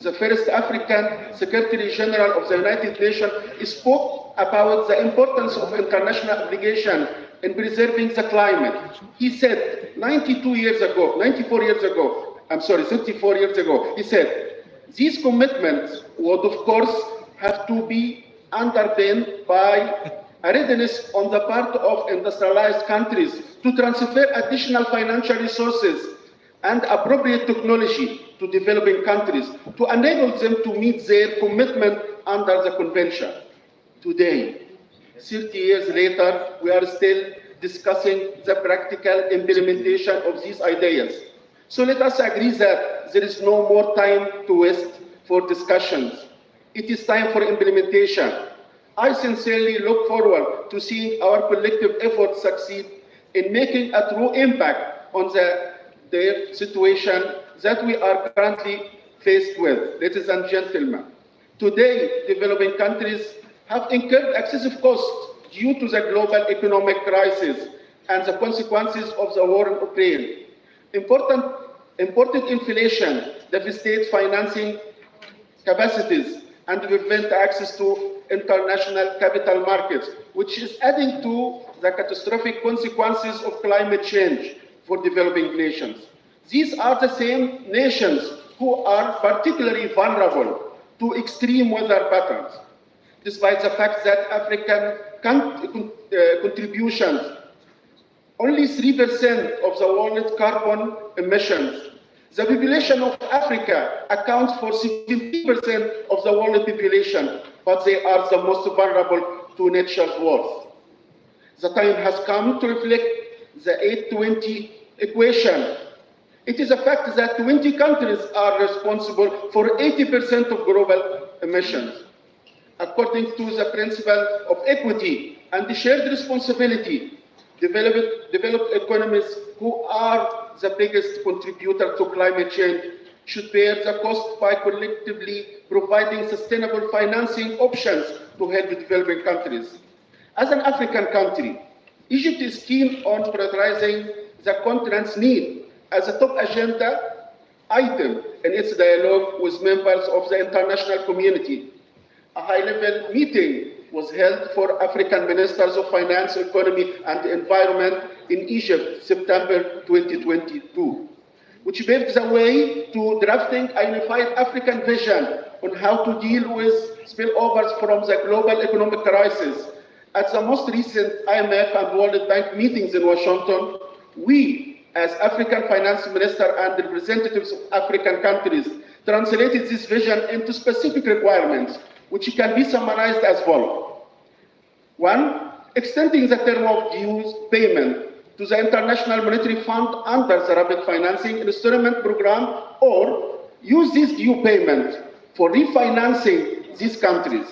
the first African Secretary General of the United Nations, spoke about the importance of international obligation in preserving the climate. He said 34 years ago, he said, these commitments would of course have to be underpinned by a readiness on the part of industrialized countries to transfer additional financial resources and appropriate technology to developing countries to enable them to meet their commitment under the convention. Today, 30 years later, we are still discussing the practical implementation of these ideas. So let us agree that there is no more time to waste for discussions. It is time for implementation. I sincerely look forward to seeing our collective efforts succeed in making a true impact on the situation that we are currently faced with. Ladies and gentlemen, today developing countries have incurred excessive costs due to the global economic crisis and the consequences of the war in Ukraine. Imported inflation devastates financing capacities and prevent access to international capital markets, which is adding to the catastrophic consequences of climate change for developing nations. These are the same nations who are particularly vulnerable to extreme weather patterns, despite the fact that African contributions only 3% of the world's carbon emissions. The population of Africa accounts for 70% of the world population, but they are the most vulnerable to nature's wars. The time has come to reflect the 8-20 equation. It is a fact that 20 countries are responsible for 80% of global emissions. According to the principle of equity and the shared responsibility, developed economies who are the biggest contributor to climate change should bear the cost by collectively providing sustainable financing options to help developing countries. As an African country, Egypt is keen on prioritizing the continent's need as a top agenda item in its dialogue with members of the international community. A high-level meeting was held for African ministers of finance, economy, and environment in Egypt, September 2022, which paved the way to drafting a unified African vision on how to deal with spillovers from the global economic crisis. At the most recent IMF and World Bank meetings in Washington, we, as African finance minister and representatives of African countries, translated this vision into specific requirements, which can be summarized as follows. 1, extending the term of dues payment to the International Monetary Fund under the Rapid Financing Instrument Program, or use this due payment for refinancing these countries.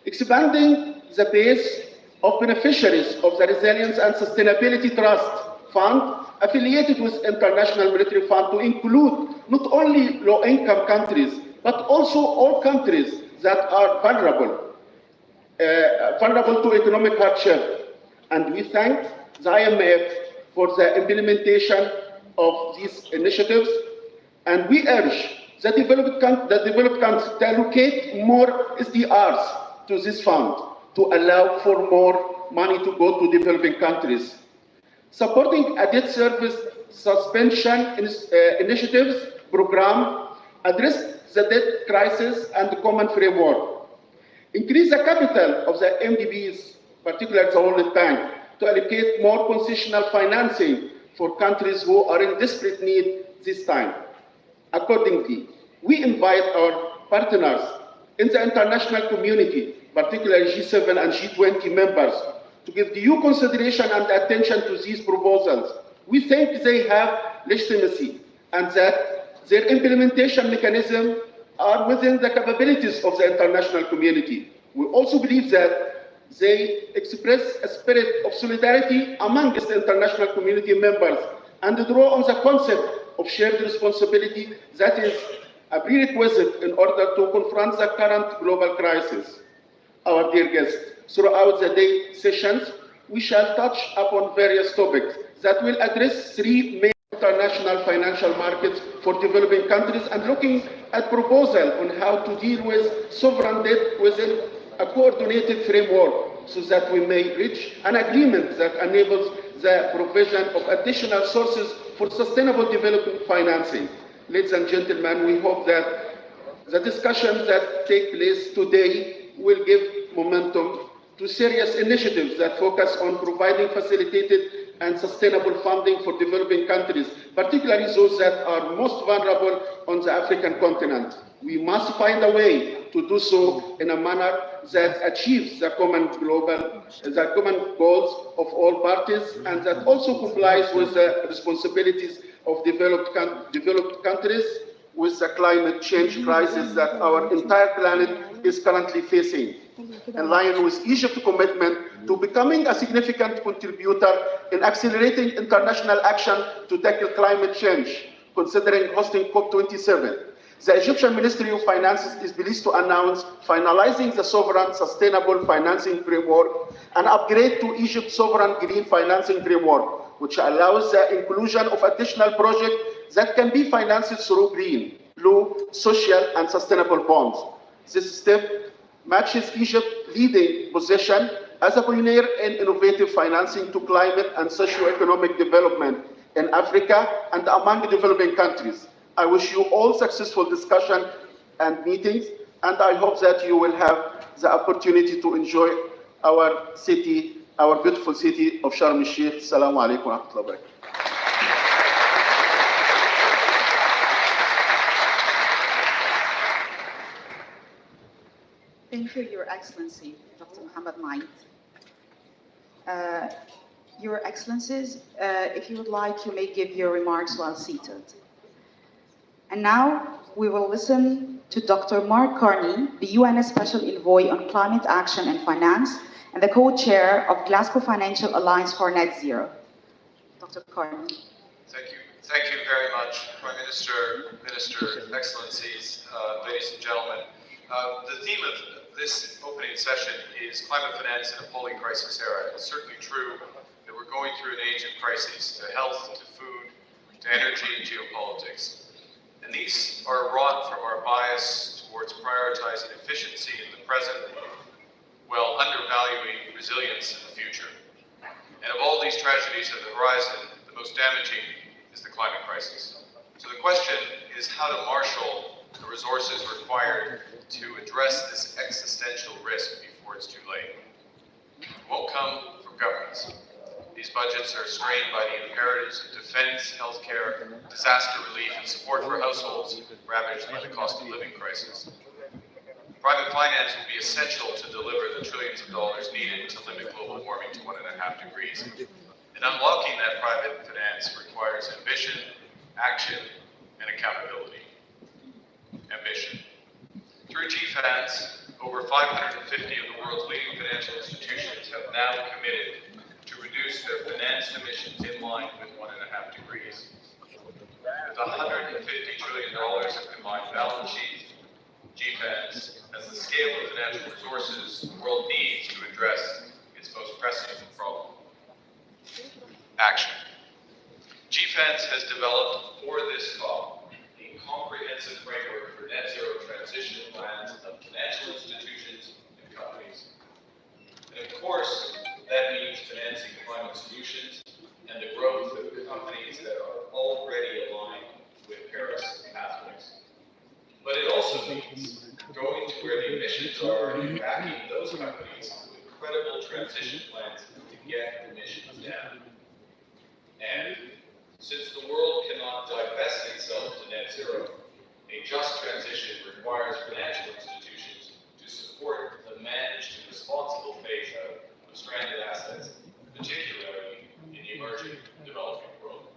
Expanding the base of beneficiaries of the Resilience and Sustainability Trust Fund affiliated with International Monetary Fund to include not only low-income countries, but also all countries that are vulnerable to economic hardship. And we thank the IMF for the implementation of these initiatives, and we urge the developed countries to allocate more SDRs to this fund to allow for more money to go to developing countries. Supporting a debt service suspension initiatives program address the debt crisis and the common framework. Increase the capital of the MDBs, particularly the World Bank, to allocate more concessional financing for countries who are in desperate need this time. Accordingly, we invite our partners in the international community, particularly G7 and G20 members, to give due consideration and attention to these proposals. We think they have legitimacy and that their implementation mechanisms are within the capabilities of the international community. We also believe that they express a spirit of solidarity amongst the international community members and draw on the concept of shared responsibility that is a prerequisite in order to confront the current global crisis. Our dear guests, throughout the day sessions, we shall touch upon various topics that will address 3 main international financial markets for developing countries and looking at proposals on how to deal with sovereign debt within a coordinated framework so that we may reach an agreement that enables the provision of additional sources for sustainable development financing. Ladies and gentlemen, we hope that the discussions that take place today will give momentum to serious initiatives that focus on providing facilitated and sustainable funding for developing countries, particularly those that are most vulnerable on the African continent. We must find a way to do so in a manner that achieves the common goals of all parties and that also complies with the responsibilities of developed countries with the climate change crisis that our entire planet is currently facing. In line with Egypt's commitment to becoming a significant contributor in accelerating international action to tackle climate change, considering hosting COP27, the Egyptian Ministry of Finances is pleased to announce finalizing the Sovereign Sustainable Financing Framework, an upgrade to Egypt's Sovereign Green Financing Framework, which allows the inclusion of additional projects that can be financed through green, blue, social, and sustainable bonds. This step matches Egypt's leading position as a pioneer in innovative financing to climate and socio-economic development in Africa and among developing countries. I wish you all successful discussion and meetings, and I hope that you will have the opportunity to enjoy our city, our beautiful city of Sharm el-Sheikh. Assalamu alaikum wa rahmatullahi wa barakatuh. Thank you, Your Excellency, Dr. Mohammed Maid. Your Excellencies, if you would like, you may give your remarks while seated. And now we will listen to Dr. Mark Carney, the UN Special Envoy on Climate Action and Finance, and the co-chair of Glasgow Financial Alliance for Net Zero. Dr. Carney. Thank you. Thank you very much, Prime Minister, Minister, Excellencies, ladies and gentlemen. The theme of this opening session is climate finance in a polycrisis era. It's certainly true that we're going through an age of crises to health, to food, to energy, and geopolitics. And these are wrought from our bias towards prioritizing efficiency in the present while undervaluing resilience in the future. And of all these tragedies on the horizon, the most damaging is the climate crisis. So the question is how to marshal the resources required to address this existential risk before it's too late. It won't come from governments. These budgets are strained by the imperatives of defense, healthcare, disaster relief, and support for households ravaged by the cost of living crisis. Private finance will be essential to deliver the trillions of dollars needed to limit global warming to 1.5 degrees. And unlocking that private finance requires ambition, action, and accountability. Ambition. Through GFANZ, over 550 of the world's leading financial institutions have now committed to reduce their financed emissions in line with 1.5 degrees. With $150 trillion of combined balance sheets, GFANZ has the scale of financial resources the world needs to address its most pressing problem. Action. GFANZ has developed for this COP a comprehensive framework for net zero transition plans of financial institutions and companies. And of course, that means financing climate solutions and the growth of companies that are already aligned with Paris pathways. But it also means going to where the emissions are and backing those companies with credible transition plans to get emissions down. And since the world cannot divest itself to net zero, a just transition requires financial institutions to support the managed and responsible phase out of stranded assets, particularly in the emerging developing world.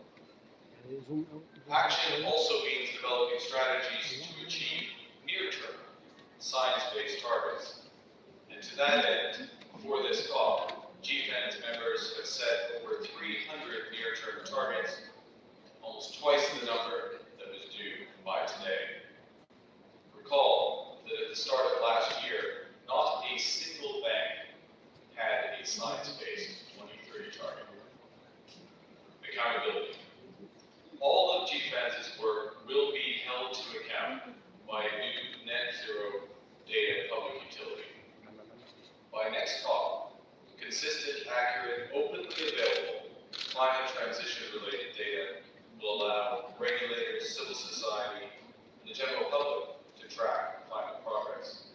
Action also means developing strategies to achieve near-term science-based targets. And to that end, for this COP, GFANZ members have set over 300 near-term targets, almost twice the number that was due by today. Recall that at the start of last year, not a single bank had a science-based 2030 target. Accountability. zero data public utility. By next call, consistent, accurate, openly available climate transition-related data will allow regulators, civil society, and the general public to track climate progress.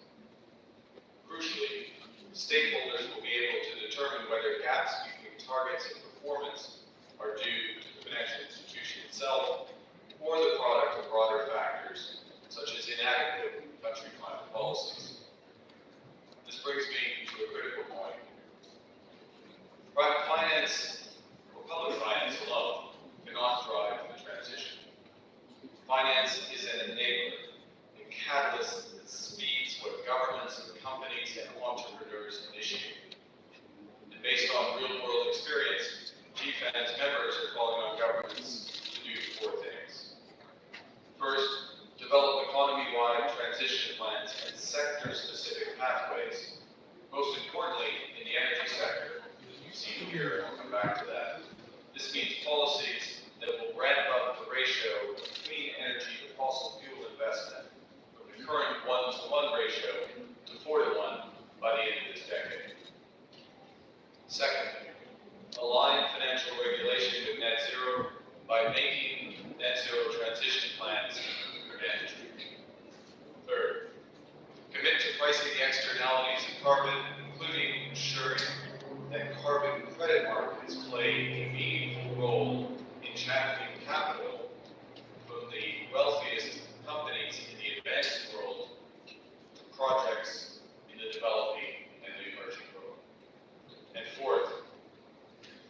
Crucially, stakeholders will be able to determine whether gaps between targets and performance are due to the financial institution itself or the product of broader factors such as inadequate country climate policies. This brings me to a critical point. Private finance or public finance alone cannot drive the transition. Finance is an enabler, a catalyst that speeds what governments and companies and entrepreneurs initiate. And based on real-world experience, GFAN's members are calling on governments to do four things. First, develop economy-wide transition plans and sector-specific pathways. Most importantly, in the energy sector, as you see here, and I'll come back to that. This means policies that will ramp up the ratio of clean energy to fossil fuel investment from the current 1-to-1 ratio to 4-to-1 by the end of this decade. Second, align financial regulation with net zero by making net zero transition plans mandatory. Third, commit to pricing the externalities of carbon, including ensuring that carbon credit markets play a meaningful role in channeling capital from the wealthiest companies in the advanced world to projects in the developing and the emerging world. And fourth,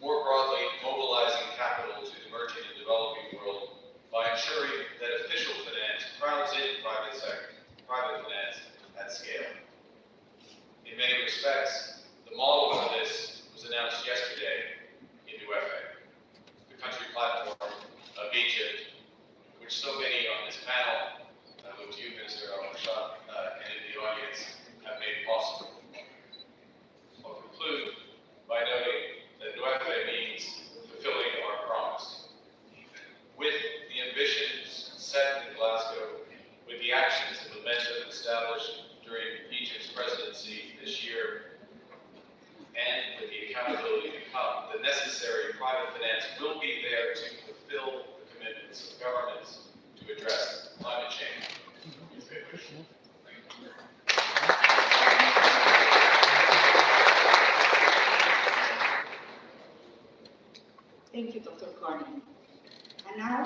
more broadly, mobilizing capital to the emerging and developing world by ensuring that official finance crowds in private finance at scale. In many respects, the model for this was announced yesterday in Inauguration, the country platform of Egypt, which so many on this panel, with you, Minister Al-Rashad, and in the audience, have made possible. I'll conclude by noting that Inauguration means fulfilling our promise. With the ambitions set in Glasgow, with the actions and momentum established during Egypt's presidency this year, and with the accountability to come, the necessary private finance will be there to fulfill the commitments of governments to address climate change. Thank you, Dr. Carney. And now,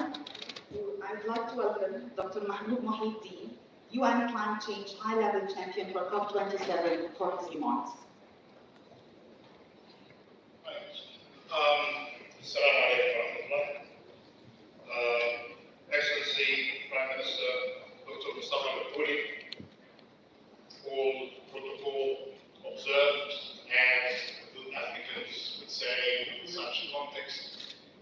I'd like to welcome Dr. Mahmoud Mohideen, UN Climate Change High-Level Champion for COP27, for his remarks. Assalamu alaikum Excellency Prime Minister Dr. Mustafa Al-Pouli, all protocol observed, as good Africans would say in such context.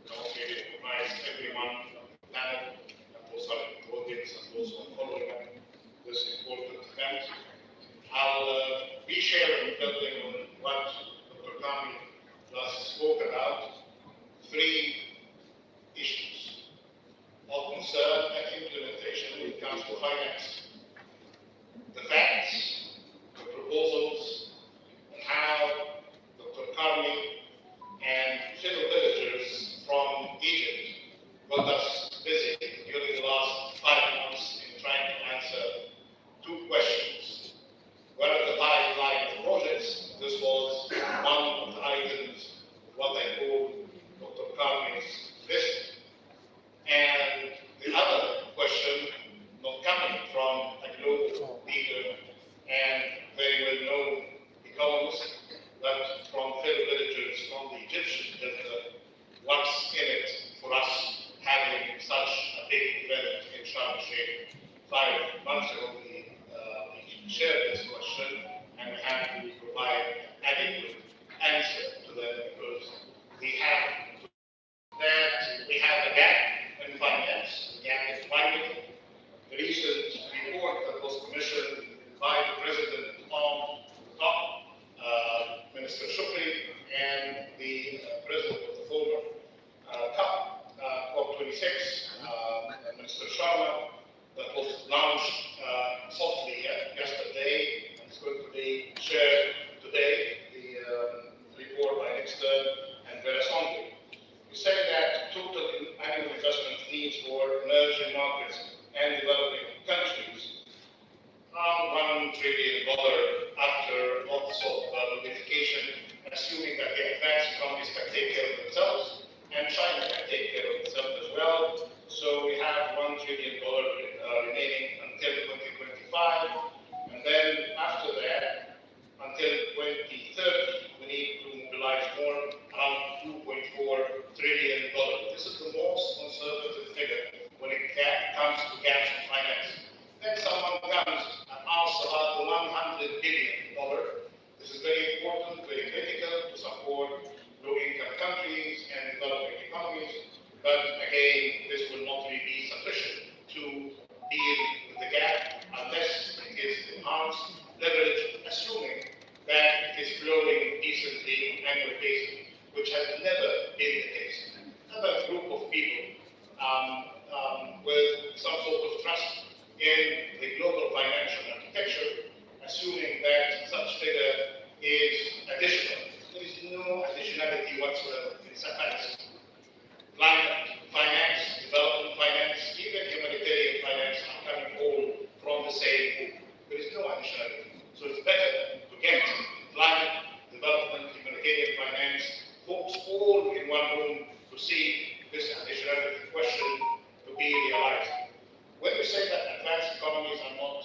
We also recognize everyone on the panel, and also the audience, and also following this important event. I'll be sharing, building on what Dr. Kami just spoke about, three issues of concern and implementation when it comes to finance. The facts, the proposals, and how Dr. Carney and fellow villagers from Egypt got us busy during the last 5 months in trying to answer two questions. One of the pipeline projects, this was one of the items, what I call Dr. Carney's list. And the other question, not coming from a global leader and very well-known economist, but from fellow villagers from the Egyptian delta, what's in it for us having such a big event in Sharm el-Sheikh 5 months ago? We shared this question and we have to provide an adequate answer to that, because we have a gap in finance. The gap is widening. The recent report that was commissioned by the President on top, Minister Shukri, and the President of the former COP26, Minister Sharma, that was launched softly trillion after lots of modification, assuming that the advanced economies can take care of themselves, and China can take care of itself as well. So we have $1 trillion remaining until 2025, and then after that, until 2030, we need to mobilize more, around $2.4 trillion. This is the most conservative figure when it comes to gaps in finance. Then someone comes and asks about the $100 billion. This is very important, very critical to support low-income countries and developing economies. But again, this will not really be sufficient to deal with the gap unless it is enhanced leverage, assuming that it is flowing decently on an annual basis, which has never been the case. Another group of people with some sort of trust in the global financial architecture, assuming that such figure is additional. There is no additionality whatsoever. It's a fallacy. Climate finance, development finance, even humanitarian finance are coming all from the same pool. There is no additionality. So it's better to get climate, development, humanitarian finance, folks all in one room to see this additionality question to be realized. When we say that advanced economies are not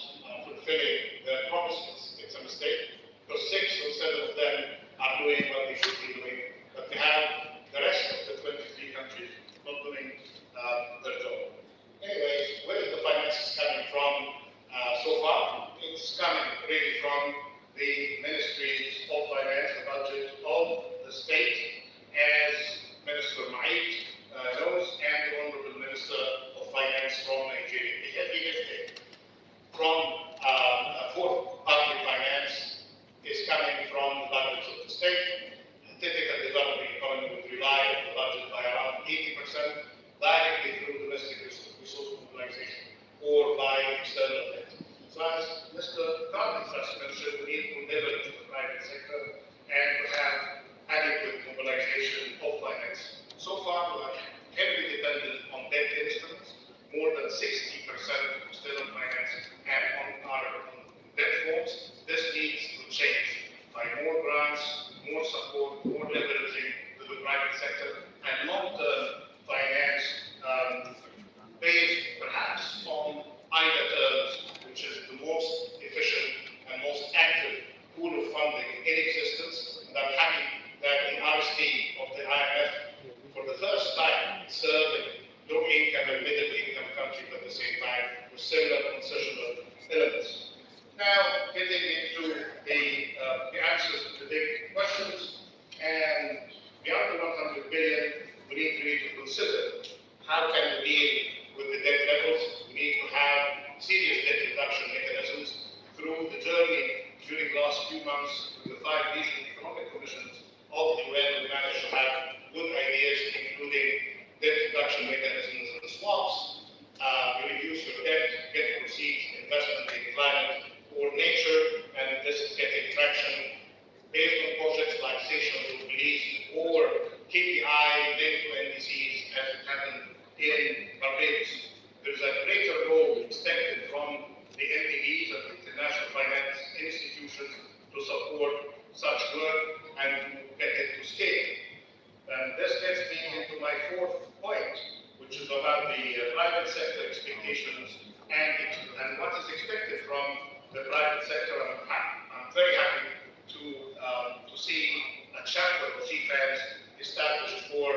fulfilling their promises, it's a mistake, because 6 or 7 of them are doing what they should be doing, but we have the rest of the 23 countries not doing their job. Anyways, where is the finances coming from so far? It's coming really from the ministries of finance, the budget of the state, as Minister Maid knows, and the Honorable Minister of Finance from Nigeria. The heavy lifting for public finance is coming from the budgets of the state. A typical developing economy would rely on the budget by around 80% directly through domestic resource mobilization or by external debt. So as Mr. Carney just mentioned, we need to leverage the private sector and to have adequate mobilization of finance. So far, we are heavily dependent on debt instruments. More than 60% still on finance and on our debt forms. This needs to change by more grants, more support, more leveraging to the private sector, and long-term finance based perhaps on IDA terms, which is the most efficient and most active pool of funding in existence. And I'm happy that in our scheme of the IMF, for the first time, serving low-income and middle-income countries at the same time with similar concessional elements. Now, getting into the answers to the big questions, and beyond the 100 billion, we need really to consider how can we deal with the debt levels. We need to have serious debt reduction mechanisms through the journey during the last few months with the 5 regional economic commissions of the UN. We managed to have good ideas, including debt reduction mechanisms and swaps. You reduce your debt, get proceeds, investment in climate or nature, and this is getting traction based on projects like Seychelles or Belize or KPI linked to NDCs as it happened in Barbados. There's a greater role expected from the NDBs and the international finance institutions to support such work and to get it to scale. And this gets me into my 4th point, which is about the private sector expectations and what is expected from the private sector. I'm very happy to see a chapter of GFANS established for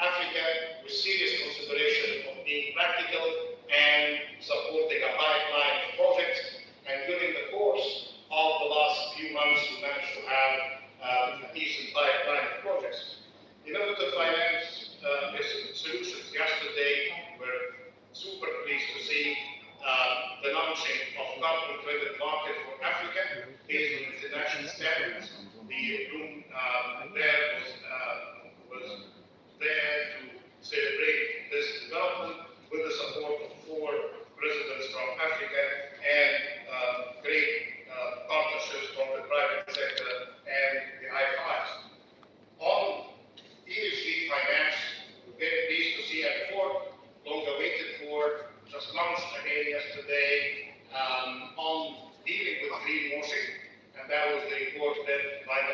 Africa with serious consideration of being practical and supporting a pipeline of projects. And during the course of the last few months, we managed to have a decent pipeline of projects. Innovative finance solutions. Yesterday, we're super pleased to see the launching of carbon credit market for Africa based on international standards. The room there was there to celebrate this development with the support of 4 presidents from Africa and great partnerships from the private sector and the IFIs. On ESG finance, we're very pleased to see a report long awaited for, just launched again yesterday, on dealing with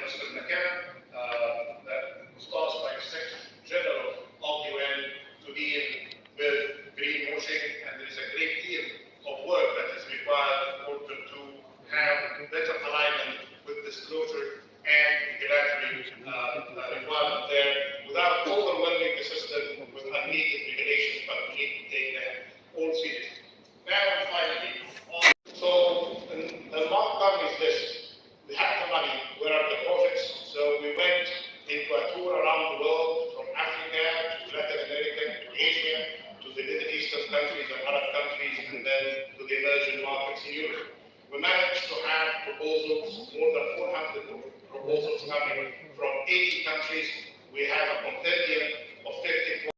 Minister McKenna, that was tasked by the Secretary General of the UN to deal with greenwashing, and there is a great deal of work that is required in order to have better alignment with disclosure and regulatory requirement there without overwhelming the system with unneeded regulations, but we need to take that all seriously. Now, and finally, the mark is this. We have the money, where are the profits? So we went into a tour around the world, from Africa to Latin America to Asia to the Middle Eastern countries and Arab countries, and then to the emerging markets in Europe. We managed to have proposals, more than 400 proposals coming from 80 countries. We have a compendium of 50%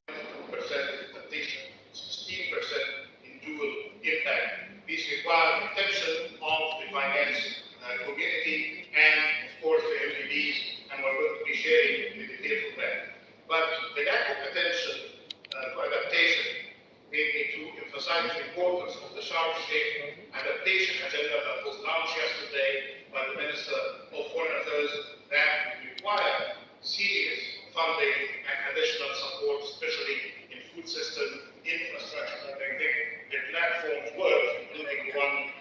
implementation, 16% in dual impact. These require attention of the finance community and, of course, the MPBs, and we're going to be sharing the details of that. But the lack of attention to adaptation made me to emphasize the importance of the sharp-shaped adaptation agenda that was launched yesterday by the Minister of Foreign Affairs that require serious funding and additional support, especially in food system infrastructure. And I think the platforms work, including the one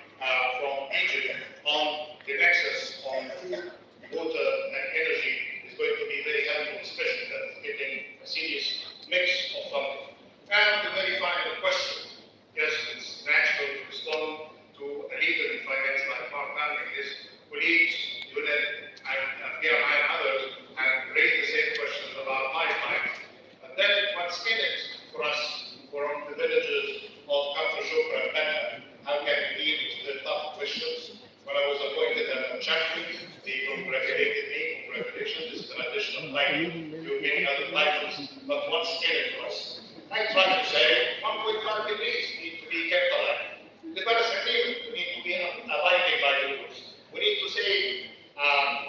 from Egypt on the nexus on food, water, and energy, is going to be very helpful, especially that it's getting a serious mix of funding. And the very final question, yes, it's natural to respond to a leader in finance like Mark Manning. His colleagues, UNED, and PMI and others have raised the same questions about pipelines. And then what's in it for us, from the villages of Kafr Shukra and Benha, how can we deal with the tough questions? When I was appointed as a chaplain, they congratulated me. Congratulations, this is an additional title. You've many other titles, but what's in it for us? I try to say 1.5 degrees need to be kept alive. The Paris Agreement need to be abiding by the rules. We need to save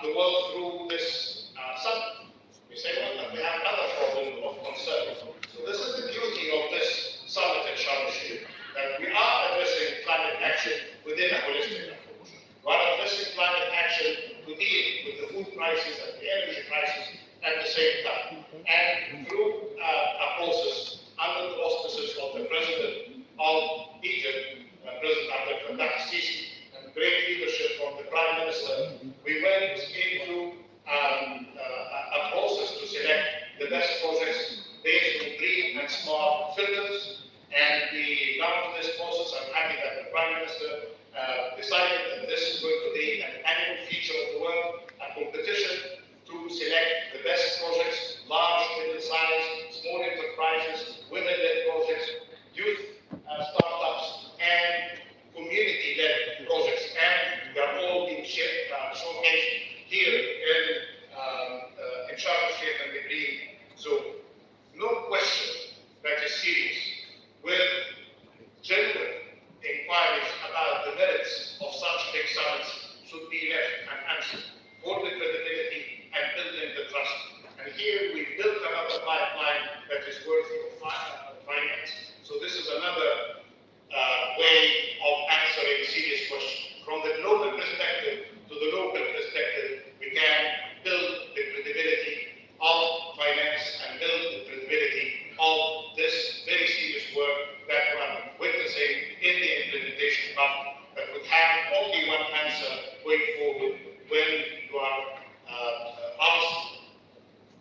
the world through this summit. We say, well, we have another problem of concern. So this is the beauty of this summit in Sharm el-Sheikh, that we are addressing climate action within a holistic approach. We are addressing climate action to deal with the food crisis and the energy crisis at the same time. And through a process under the auspices of the President of Egypt, President Abdel Fattah al-Sisi, and great leadership from the Prime Minister, we went into a process to select the best projects based on green and smart filters. And we launched this process. I'm happy that the Prime Minister decided that this is going to be an annual feature of the work, a competition to select the best projects, large, middle-sized, small enterprises, women-led projects, youth startups, and community-led projects. And they are all being showcased here in Sharm el-Sheikh and the Green Zone. No question that is serious, with genuine inquiries about the merits of such big summits should be left unanswered for the credibility and building the trust. And here we've built another pipeline that is worthy of finance. So this is another way of answering serious questions. From the global perspective to the local perspective, we can build the credibility of finance and build the credibility of this very serious work that we're witnessing in the implementation hub, that would have only one answer going forward when you are asked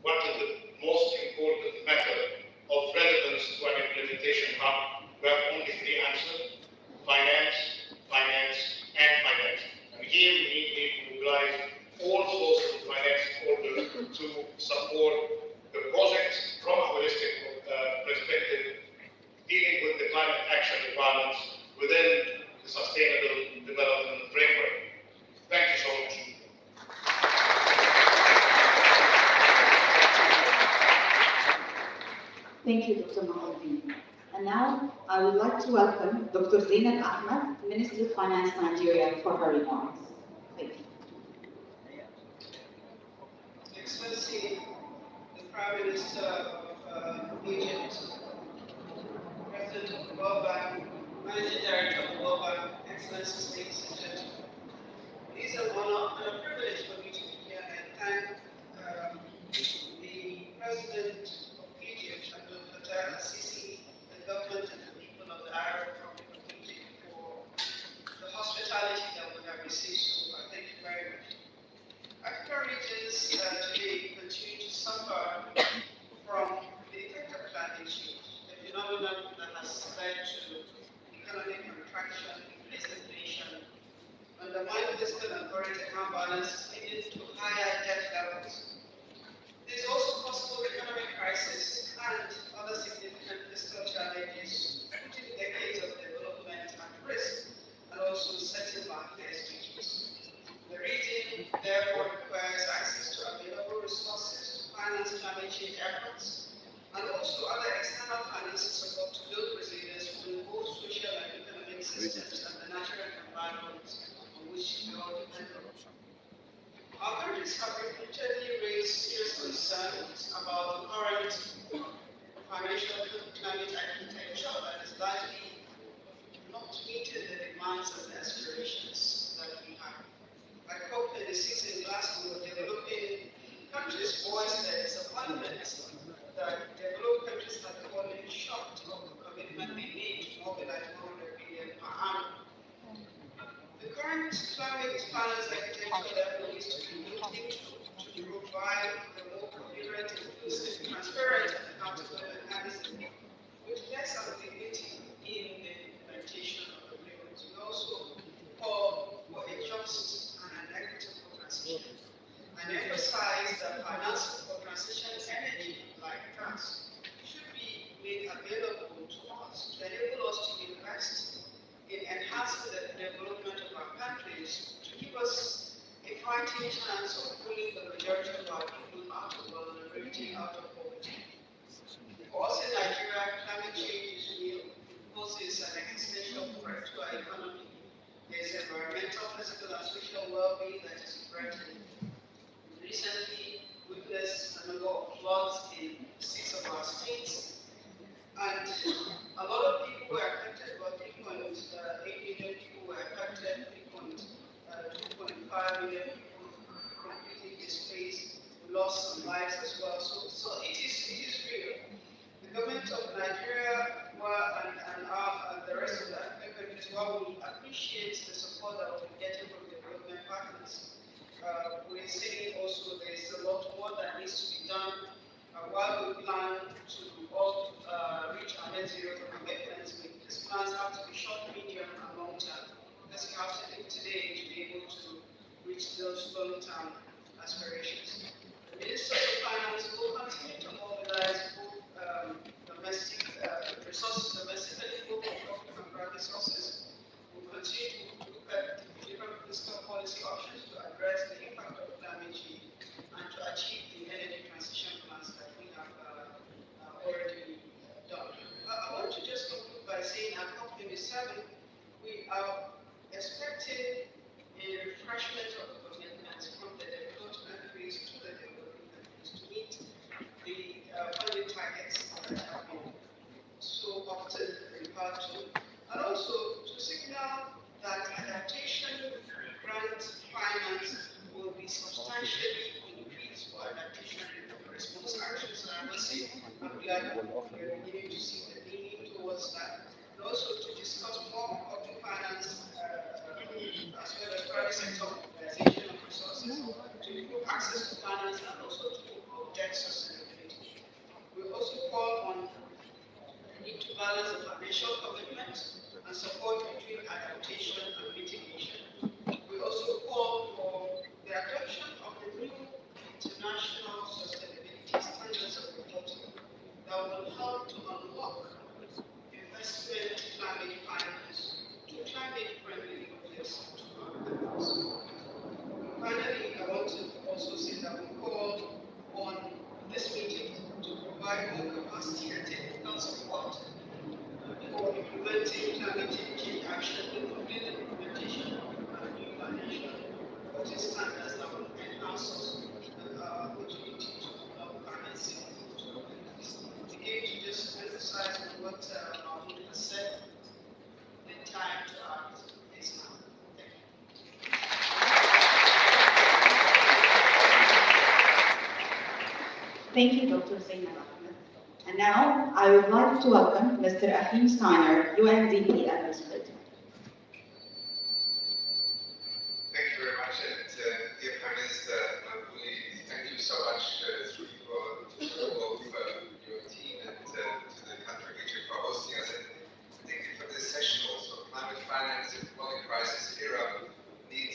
what is the most important matter of relevance to an implementation hub. We have only three answers: finance, finance, and finance. And here we need to mobilize all sources of finance in order to support the projects from a holistic perspective, dealing with the climate action requirements within the Sustainable Development Framework. Thank you so much. Thank you, Dr. Mahaudin. And now I would like to welcome Dr. Zainab Ahmed, Minister of Finance Nigeria, for her remarks. Thank you. Excellency, the Prime Minister of Egypt, President of the World Bank, Managing Director of the World Bank, Excellencies, ladies and gentlemen. It is an honor and a privilege for me to be here and thank undermine fiscal and current account balance, leading to higher debt levels. There is also possible economic crisis and other significant fiscal challenges, putting decades of development at risk and also setting back the SDGs. The region therefore requires access to available resources to finance climate change efforts and also other external financial support to build resilience within both social and economic systems and the natural environment on which we all depend on. Our countries have repeatedly raised serious concerns about the current financial climate architecture that is largely not meeting the demands and aspirations that we have. At COP26 in Glasgow, developing countries voiced their disappointment that developed countries have fallen short of the commitment they made to mobilize 100 billion per annum. The current climate finance architecture level is to be looked into to provide a more coherent, inclusive, transparent, and accountable mechanism with less ambiguity in the implementation of the agreement. We also call for a just and an equitable transition and emphasize that finance for transition energy like gas should be made available to us to enable us to invest in enhancing the development of our countries, to give us a fighting chance of pulling the majority of our people out of vulnerability, out of poverty. For us in Nigeria, climate change is real, poses an existential threat to our economy. There is environmental, physical, and social well-being that is threatened. We recently witnessed a number of floods in 6 of our states, and a lot of people were affected. About 3.8 million people were affected, 2.5 million people completely displaced. We lost some lives as well. So it is real. The government of Nigeria and the rest of the African countries will appreciate the support that we're getting from the development partners. We're seeing also there is a lot more that needs to be done while we plan to all reach our net zero commitments. These plans have to be short, medium, and long term. Because we have to think today to be able to reach those long-term aspirations. The Minister of Finance will continue to mobilize both domestic resources, domestically, both public and private sources. We'll continue to look at different fiscal policy options to address the impact of climate change and to achieve the energy transition plans that we have already done. I want to just conclude by saying at COP27, we are expecting a refreshment of commitments from the developed countries to the developing countries to meet the funding targets that have been so often referred to, and also to signal that adaptation grant finance will be substantially increased for adaptation and response actions. And I must say, I'm glad that we're beginning to see the leaning towards that. And also to discuss more public finance as well as private sector mobilization of resources to improve access to finance and also to improve debt sustainability. We also call on the need to balance the financial commitment and support between adaptation and mitigation. We also call for the adoption of the new international sustainability standards of reporting that will help to unlock investment climate finance to climate-friendly nucleus to our countries. Finally, I want to also say that we call on this meeting to provide more capacity and technical support for implementing climate change action, including the implementation of new financial reporting standards that will enhance us opportunity to financing to companies. Again, to just emphasize on what Mahmoud has said, the time to act is now. Thank you, Dr. Zainab Ahmed. And now, I would like to welcome Mr. Achim Steiner, UNDP Administrator. Thank you very much, and dear Prime Minister Mabuli, thank you so much to both your team and to the country region for hosting us, and thank you for this session also. Climate finance in the polycrisis era needs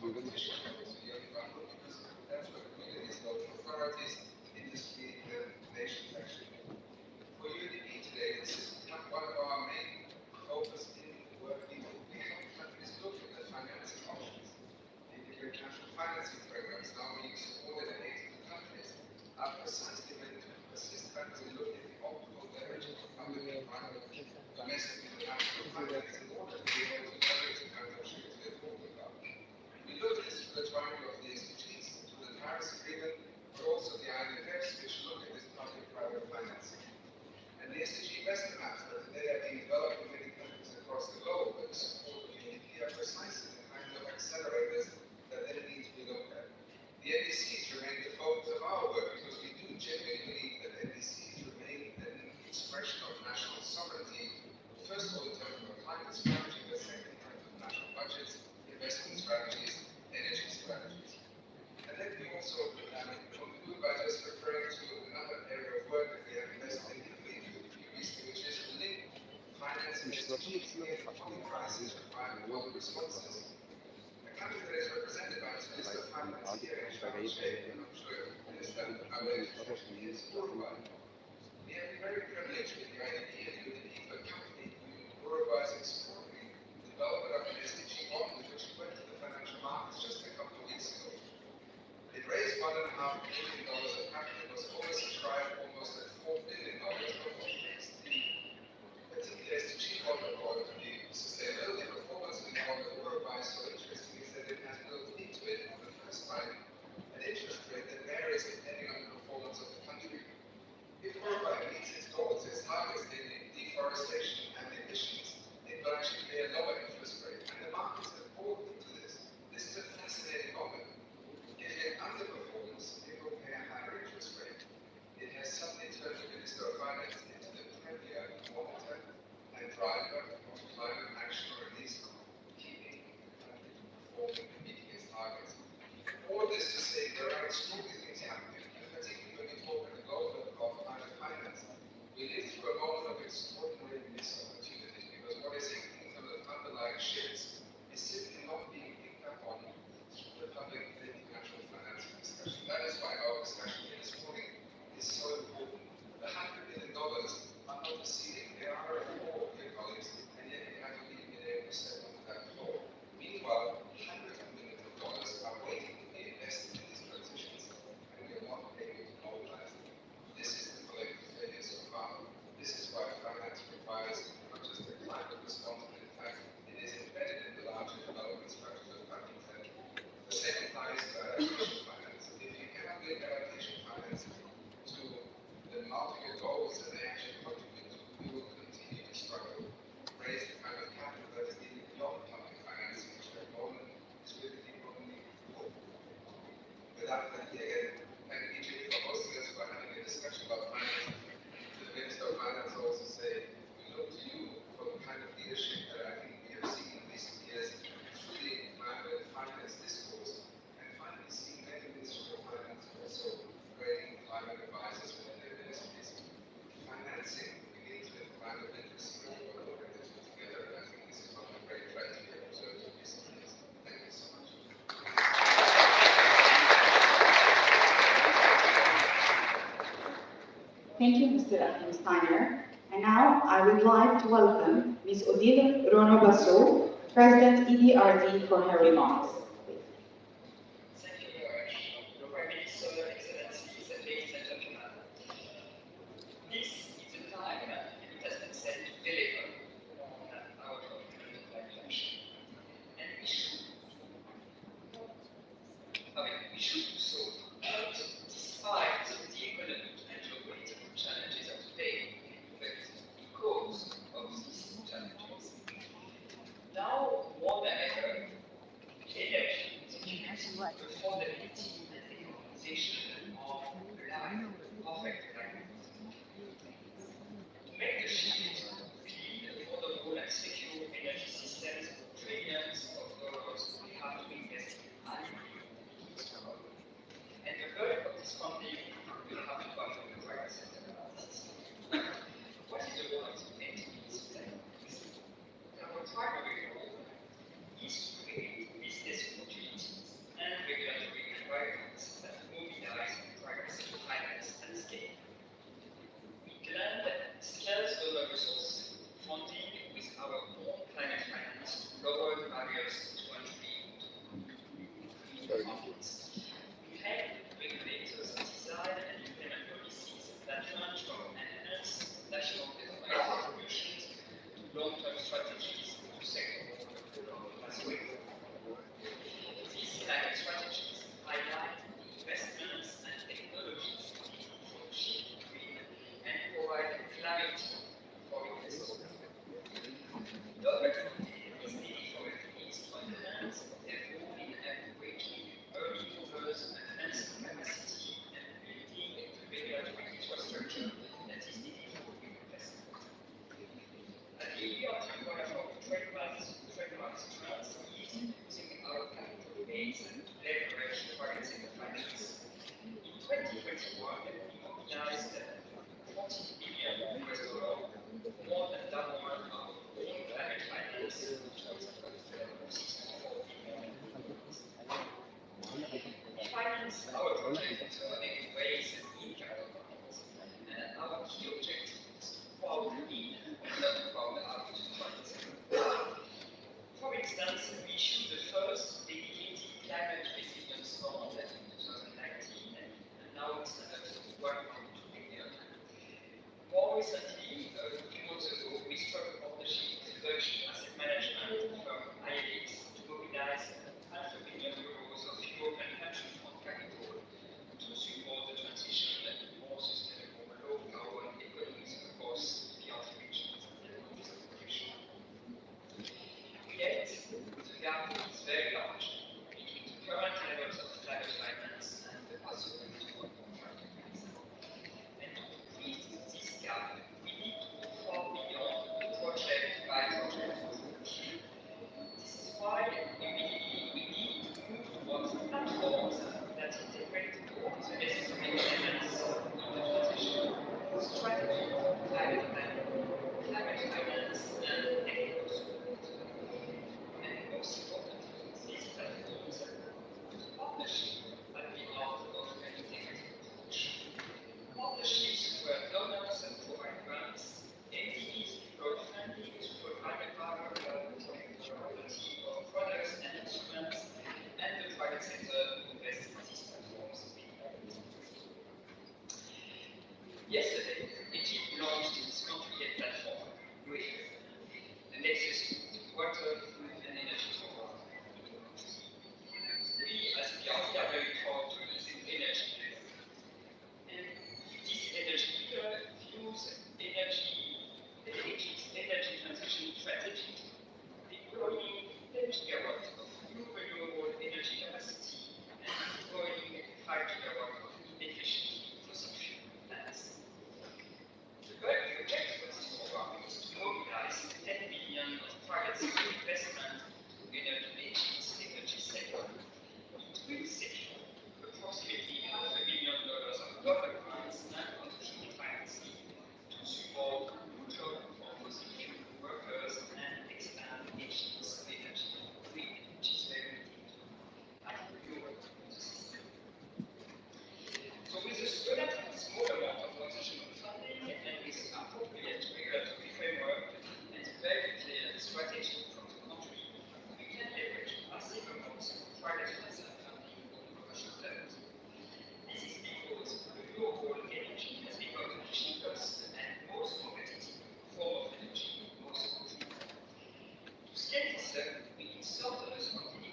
competition to young people because that's what communities, local authorities, industry, and nations actually do. For UNDP today, this is one of our main focus in the work we do. We help countries look at the financing options. The international financing frameworks now being supported in 82 countries are precisely meant to assist countries in looking at the optimal leverage of public and private, domestic and international finance in order to be able to leverage the kind of opportunities we're talking about. We look at this through the triangle of the SDGs, through the Paris Agreement, but also the IMFs, which look at this public-private financing. And the SDG investment maps that today are being developed in many countries across the globe with the support of UNDP are precisely the kind of accelerators that then need to be looked at. The NDCs remain the focus of our work because we do genuinely believe that NDCs remain an expression of national sovereignty, first of all in terms of a climate strategy, but second in terms of national budgets, investment strategies, energy strategies. And let me also conclude by just referring to another area of work that we have invested in recently, which is to link finance and SDGs in Polycrisis requiring global responses. A country that is represented by its Minister of Finance here in Sharm el-Sheikh, and I'm sure Minister Abed is Uruguay. We have been very privileged with the IDP and UNDP to accompany Uruguay's extraordinary development of an SDG bond, which went to the financial markets just a couple of weeks ago. It raised $1.5 billion of capital, was oversubscribed almost at $4 billion over the next particular SDG bond report. The sustainability performance in the Uruguay is so interesting is that it has built into it for the first time an interest rate that varies depending on the performance of the country. If Uruguay meets its goals, its targets in deforestation and emissions, it will actually pay a lower interest rate. And the markets have bought into this. This is a fascinating moment. If it underperforms, it will pay a higher interest rate. It has suddenly turned the Minister of Finance into the premier monitor and driver of climate action, or at least keeping the country from performing and meeting its targets. All this to say there are extraordinary things happening, and particularly when we talk at the global of climate finance, we live through a moment of extraordinary missed opportunities because what is happening in terms of underlying shifts is simply not being picked up on through the public and international financing discussion. That is why our discussion here this morning is so important. The $100 billion are not the ceiling, they are a floor, dear colleagues, and yet we haven't even been able to step onto that floor. Meanwhile, hundreds of millions of dollars are waiting to be invested in these transitions, and we are not able to mobilize them. This is the collective failure so far. This is why finance requires not just a climate response, but in fact, it is embedded in the larger development strategy of countries. And the same applies to adaptation finance. If you cannot link adaptation finance to the multiple goals that they actually contribute to, we will continue to struggle to raise the kind of capital that is needed beyond public financing, which at the moment is really the only hope. Without that, again, thank Egypt for hosting us, for having a discussion about finance. The Minister of Finance also say, we look to you for the kind of leadership that I think we have seen in recent years through the climate finance discourse, and finally seeing many ministers of finance also creating climate advisors within their ministries. Financing begins with climate literacy, when we look at the two together, and I think this is one of the great trends we have observed in recent years. Thank you so much. Thank you, Mr. Steiner. And now I would like to welcome Ms. Odile Rono-Basso, President EBRD, for her remarks. Thank you very much. Prime Minister, Excellencies, and ladies and gentlemen. This is the time, and it has been said, to deliver on our commitment to climate action. And we should do so, not despite the economic and geopolitical challenges of today, but because of these challenges. Now, more than ever, energy security, affordability, and decarbonization are alive, perfect alignment. To make the shift to clean, affordable, and secure energy systems for trillions of dollars, we have to invest in R&D. And the bulk of this funding will have to come from the private sector. What is the role of the entities like this? Our primary role is to create business opportunities markets. We help regulators design and implement policies that range from enhanced national development contributions to long-term strategies to sector pathways. These climate strategies highlight the investments and technologies needed for the shift to green and provide clarity for investors. Government is needed for companies to enhance their role in evaluating early movers, enhancing capacity, and building the regulatory infrastructure that is needed for green investment. At the European one of our trademarks trends is using our capital base to leverage private sector finance. In 2021, we mobilized $40 billion, more than double our own climate finance, which was $64 billion. We finance our projects in ways in capital markets, and our key objective is about green and not about out funds. For instance, we issued the first dedicated climate resilience bond in 2019, and now it's at $1.2 billion. More recently, a few months ago, we struck a partnership with the Dutch asset management firm ILX to mobilize €500 million of European pension fund capital to support the transition to more sustainable low-carbon economies across the other regions and distribution. Yet, the gap is very large between the current levels of climate finance and the pathway to 1.5 degrees. And to increase this gap, we need to go far beyond project by project approach. This is why we need to move towards platforms that integrate all the necessary elements of the transition: strategy, climate planning, climate finance, and technical support. And most importantly, these platforms put partnership at the heart of an integrated approach. Partnerships where donors provide grants, entities deploy funding to provide a power quality of products and instruments, and the private sector invests in these platforms. Yesterday, Egypt launched its country-led platform, WIF, the nexus between water, food, and energy program. We, as PRC, are very proud to use energy. And this energy pillar views Egypt's energy transition strategy, deploying 10 gigawatts of new renewable energy capacity and deploying 5 gigawatts of inefficient fossil fuel plants. The objective of this program is to mobilize 10 billion of private sector investment to Egypt's energy sector. It will secure approximately $500 million of government grants and contribution financing to support new jobs for fossil fuel workers and expand Egypt's energy grid, which is very at the Europe system. So with a relatively small amount of transitional funding and with appropriate regulatory framework and very clear strategy from the country, we can leverage massive amounts of private financial funding on commercial levels. This is because renewable energy has become the cheapest and most competitive form of energy in most countries. To scale this up, we need certain funding,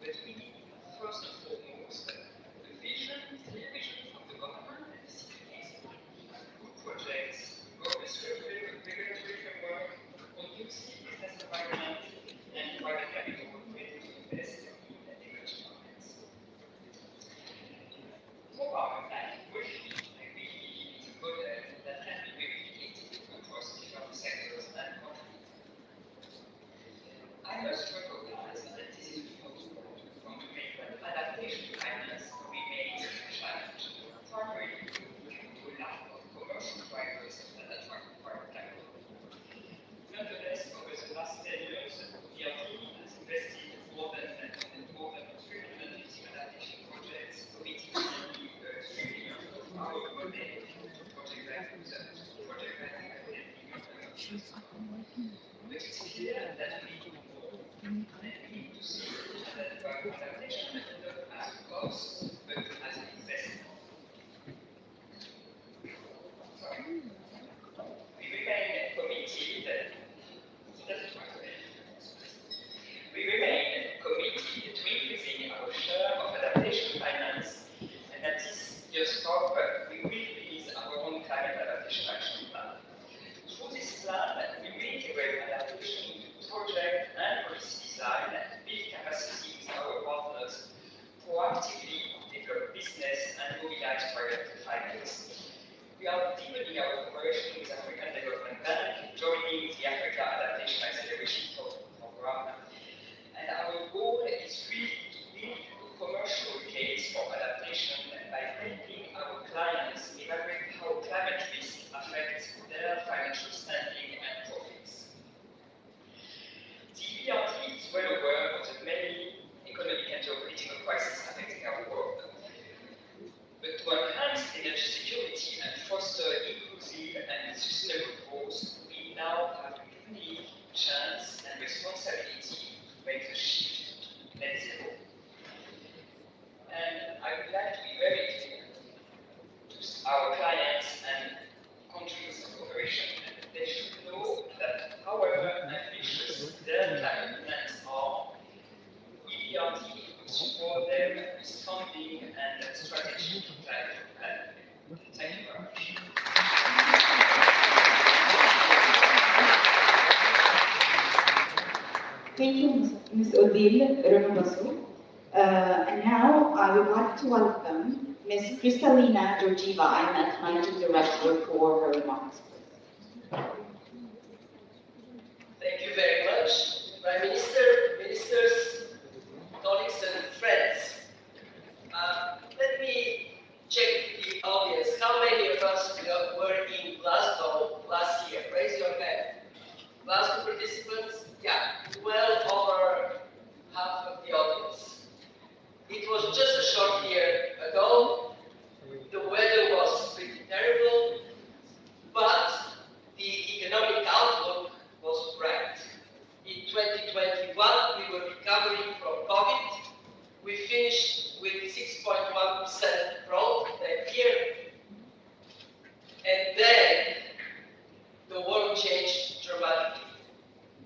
but we need first and foremost the vision, clear vision from the government and the cities, good projects, regulatory framework, conducive business environment, and private capital ready to invest in energy markets. Program like WIF, I really believe, is a model that can be replicated across different sectors and countries. I must recognize that this is a from to make adaptation finance remains a challenge, primarily due to a lack of commercial drivers that attract private capital. Nonetheless, over the last 10 years, the RT has invested more than 350 adaptation projects, committing nearly $3 billion of our money to project value But it's clear that we need more, and we need to see that adaptation as cost, but as an investment. Sorry. We remain committed. We remain committed to increasing our share of adaptation finance, and at this year's COP, we will release our own climate adaptation action plan. Through this plan, we will integrate adaptation into project and policy design and build capacity with our partners, proactively develop business and mobilize private finance. We are deepening our cooperation with African Development Bank, joining the Africa Adaptation Acceleration Program. And our goal is really to build a commercial case for adaptation by helping our clients evaluate how climate risk affects their financial standing and profits. The EBRD is well aware of the many economic and geopolitical crises affecting our world. But to enhance energy security and foster inclusive and sustainable growth, we now have a unique chance and responsibility to make the shift to net zero. And I would like to be very clear to our clients and countries of cooperation, and they should know that however ambitious their climate plans are, EBRD will support them with funding and strategic climate planning. Thank you very much. Thank you, Ms. Odile Renovaso. And now I would like to welcome Ms. Kristalina Georgieva, IMF Managing Director, for her remarks. Thank you very much, Prime Minister, ministers, colleagues and friends. Let me check the audience. How many of us were in Glasgow last year? Raise your hand. Glasgow participants? Yeah, well over half of the audience. It was just a short year ago. The weather was pretty terrible, but the economic outlook was bright. In 2021, we were recovering from COVID. We finished with 6.1% growth that year. And then the world changed dramatically.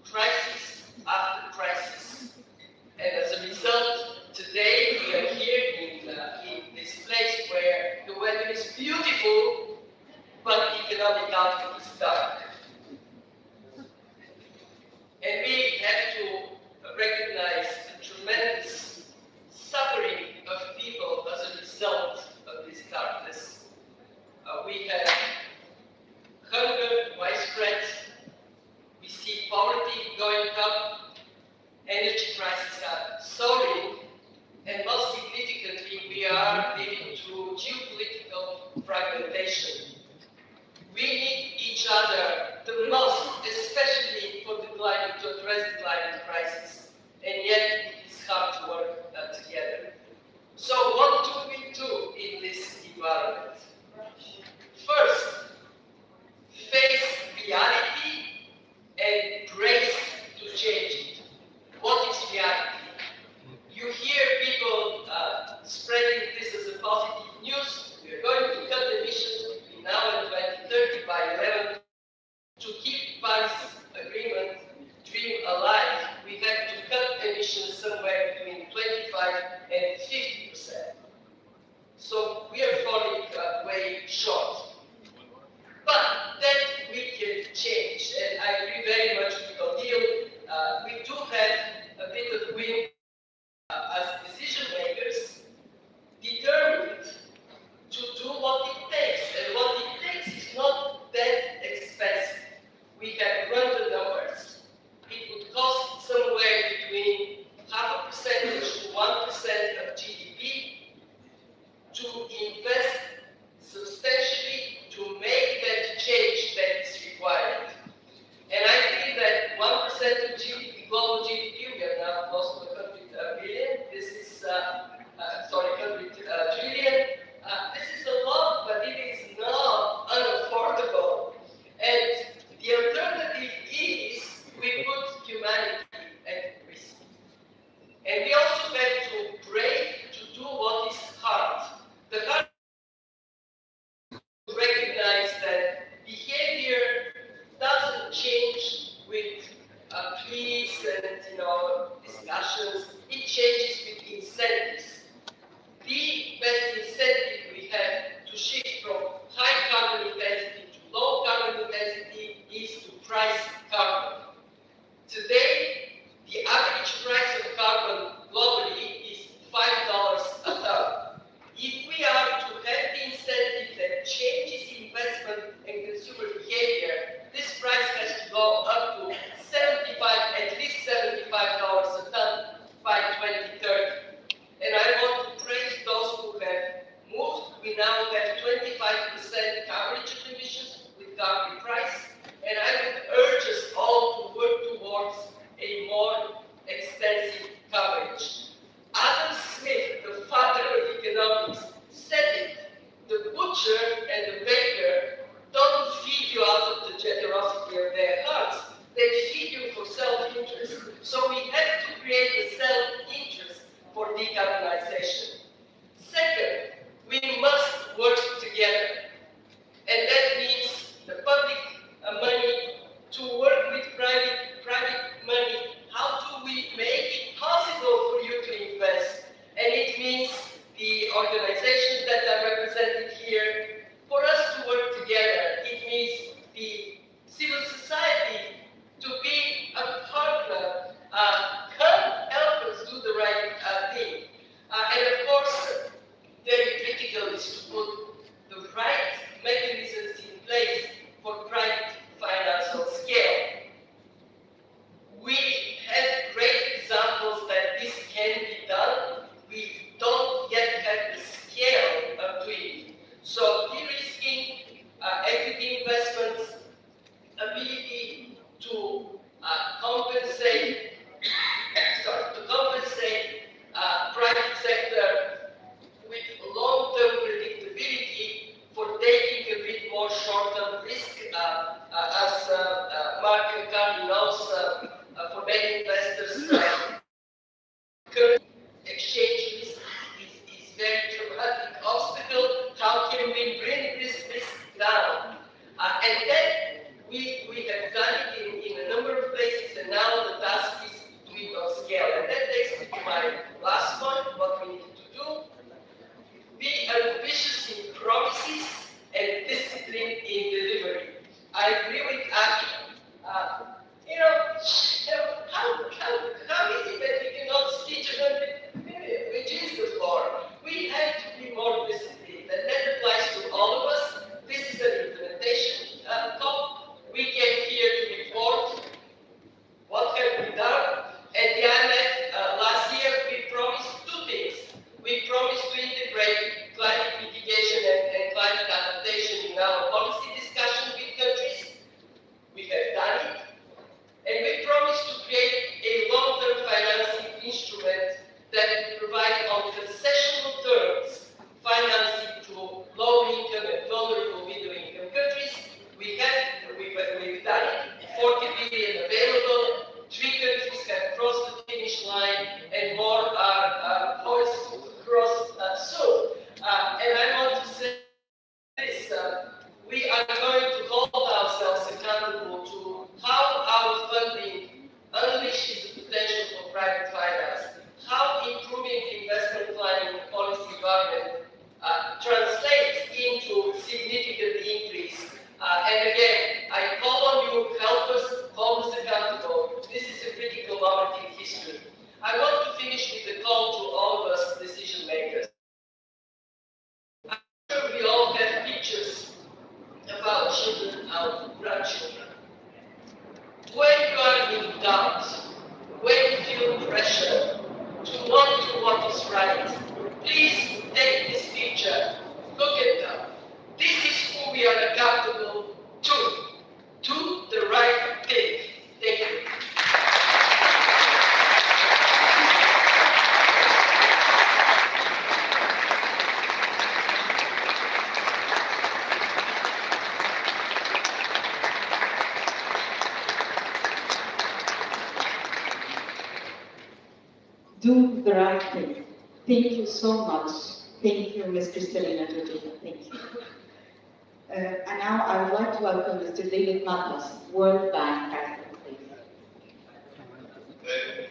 Crisis after crisis. And as a result, today we are here in this place where the weather is beautiful, but the economic outlook is dark. And we have to recognize the tremendous suffering of people as a result of this darkness. We have hunger widespread. We see poverty going up. Energy prices are soaring. And most significantly, we are living through geopolitical fragmentation. We need each other the most, especially for the climate, to address the climate crisis. And yet, it is hard to work together. So what do we do in this environment? First, face reality and brace to change it. What is reality? You hear people spreading this as a positive news. We are going to cut emissions between now and 2030 by 11 to keep Paris the organizations that are represented here. For us to work together, it means the civil society to be a partner, can help us do the right thing. And of course, very critical is to put the right mechanisms in place for private finance on scale. We have great examples that this can be done. We don't yet have the scale of doing it. So de-risking, equity investments, ability to compensate private sector with long-term predictability for taking a bit more short-term risk, as Mark Carney knows, for many investors, current exchange risk is very dramatic obstacle. How can we bring this risk down? And then we have done it in a number of places, and now the task is to do it on scale. And that takes me to my last point, what we need to do. Be ambitious in promises and disciplined in delivery. I agree with Aki. How is it that we cannot stitch 100 million, which is the floor? We have to be more disciplined, and that applies to all of us. This is an implementation COP. We came here to report what have we done. At the IMF last year, we promised two things. We promised to integrate climate mitigation and climate adaptation in our policy discussion with countries. We have done it. And we promised to create a long-term financing instrument that will provide on concessional terms financing to low-income and vulnerable middle-income countries. We've done it. 40 billion available. 3 countries have crossed the finish line, and more are poised to cross soon. And I want to say this: we are going to hold ourselves accountable to how our funding unleashes the potential for private finance, how improving the investment climate and policy environment translates into significant increase. And again, I call on you, help us, hold us accountable. This is a critical moment in history. I want to finish with a call to all of us decision makers. I'm sure we all have pictures of our children, our grandchildren. When you are in doubt, when you feel pressure to not do what is right, please take this picture, look at them. This is who we are accountable to. Do the right thing. Thank you. Do the right thing. Thank you so much. Thank you, Ms. Kristalina Georgieva. Thank you. And now I would like to welcome Mr. David Matas, World Bank President, please.